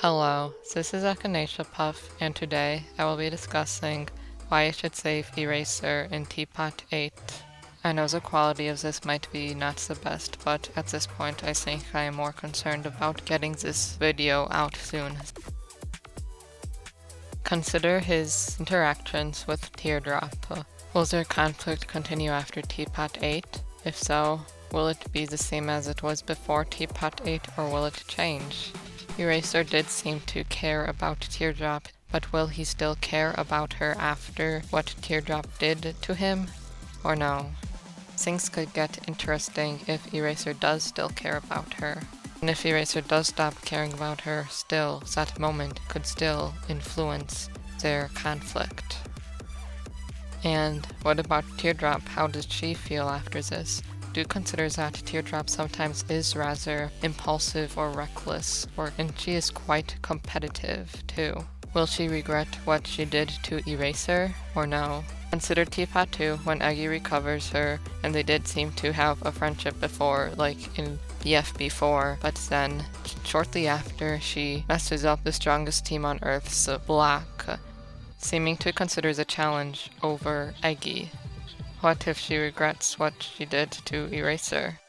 Hello, this is Puff, and today I will be discussing why you should save Eraser in TPOT 8. I know the quality of this might be not the best, but at this point I think I am more concerned about getting this video out soon. Consider his interactions with Teardrop. Will their conflict continue after TPOT 8? If so, will it be the same as it was before TPOT 8 or will it change? Eraser did seem to care about Teardrop, but will he still care about her after what Teardrop did to him? Or no? Things could get interesting if Eraser does still care about her. And if Eraser does stop caring about her, still, that moment could still influence their conflict. And what about Teardrop? How does she feel after this? Do consider that Teardrop sometimes is rather impulsive or reckless, and she is quite competitive too. Will she regret what she did to Eraser, or no? Consider Teapot 2 when Eeeeee recovers her, and they did seem to have a friendship before, like in BFB4, but then, shortly after, she messes up the strongest team on Earth's block, seeming to consider the challenge over Eeeeee. What if she regrets what she did to Eraser?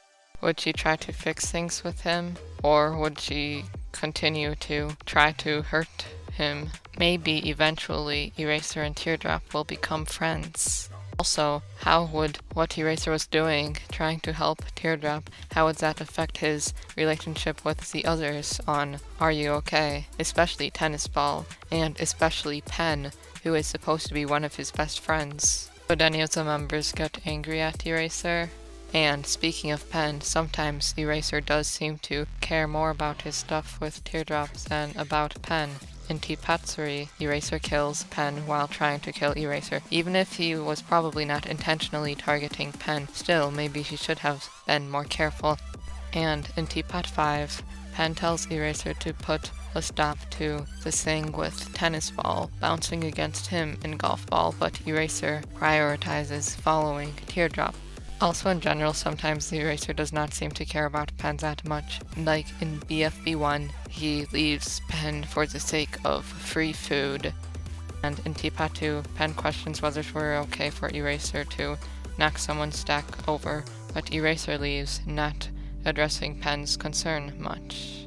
Would she try to fix things with him? Or would she continue to try to hurt him? Maybe eventually Eraser and Teardrop will become friends. Also, how would what Eraser was doing, trying to help Teardrop, how would that affect his relationship with the others on Are You Okay? Especially Tennis Ball, and especially Pen, who is supposed to be one of his best friends. Would any of the members get angry at Eraser? And speaking of Pen, sometimes Eraser does seem to care more about his stuff with Teardrop than about Pen. In TPOT 3, Eraser kills Pen while trying to kill Eraser. Even if he was probably not intentionally targeting Pen, still maybe he should have been more careful. And in TPOT 5, Pen tells Eraser to put a stop to the thing with Tennis Ball bouncing against him in Golf Ball, but Eraser prioritizes following Teardrop. Also in general, sometimes the Eraser does not seem to care about Pen that much. Like in BFB1, he leaves Pen for the sake of free food. And in Teapot 2, Pen questions whether it were okay for Eraser to knock someone's stack over, but Eraser leaves, not addressing Pen's concern much.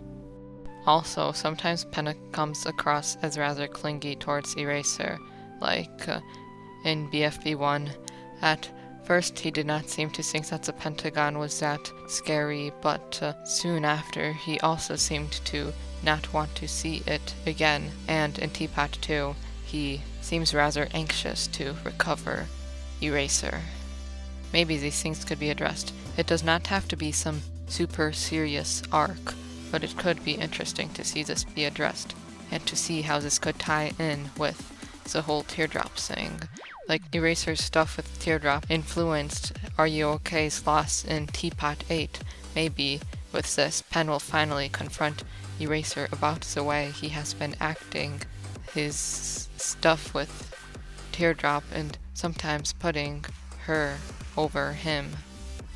Also, sometimes Pen comes across as rather clingy towards Eraser, like in BFB1. At first, he did not seem to think that the Pentagon was that scary, but soon after, he also seemed to not want to see it again, and in Teapot 2, he seems rather anxious to recover Eraser. Maybe these things could be addressed. It does not have to be some super serious arc, but it could be interesting to see this be addressed, and to see how this could tie in with the whole Teardrop thing. Like Eraser's stuff with Teardrop influenced Are You OK's loss in TPOT 8. Maybe with this, Pen will finally confront Eraser about the way he has been acting, his stuff with Teardrop, and sometimes putting her over him.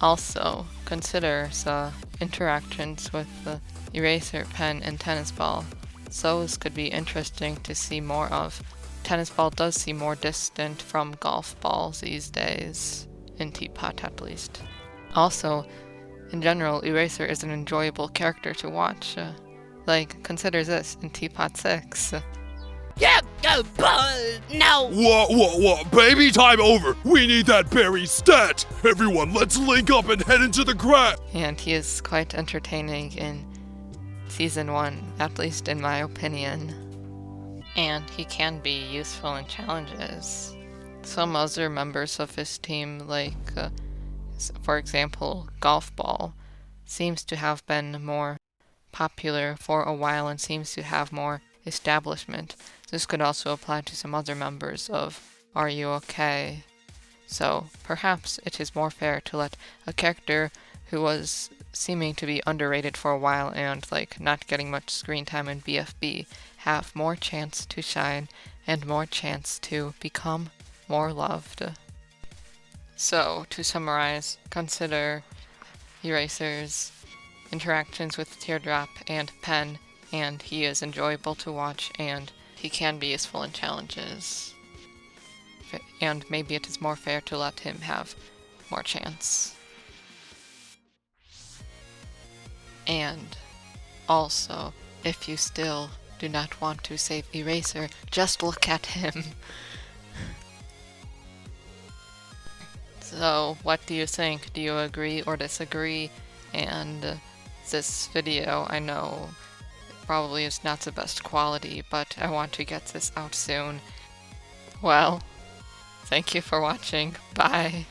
Also, consider the interactions with the Eraser, Pen, and Tennis Ball. Those could be interesting to see more of. Tennis Ball does seem more distant from Golf Ball these days, in Teapot at least. Also, in general, Eraser is an enjoyable character to watch. Consider this in Teapot 6. Yeah, no! What? Baby time over! We need that berry stat! Everyone, let's link up and head into the grass! And he is quite entertaining in Season 1, at least in my opinion. And he can be useful in challenges. Some other members of his team, for example, Golf Ball, seems to have been more popular for a while and seems to have more establishment. This could also apply to some other members of Are You Okay? So perhaps it is more fair to let a character who was seeming to be underrated for a while and not getting much screen time in BFB have more chance to shine and more chance to become more loved. So to summarize, consider Eraser's interactions with Teardrop and Pen and he is enjoyable to watch, and he can be useful in challenges. And maybe it is more fair to let him have more chance. And also, if you still do not want to save Eraser, just look at him. So, what do you think? Do you agree or disagree? And this video, I know, probably is not the best quality, but I want to get this out soon. Well, thank you for watching. Bye.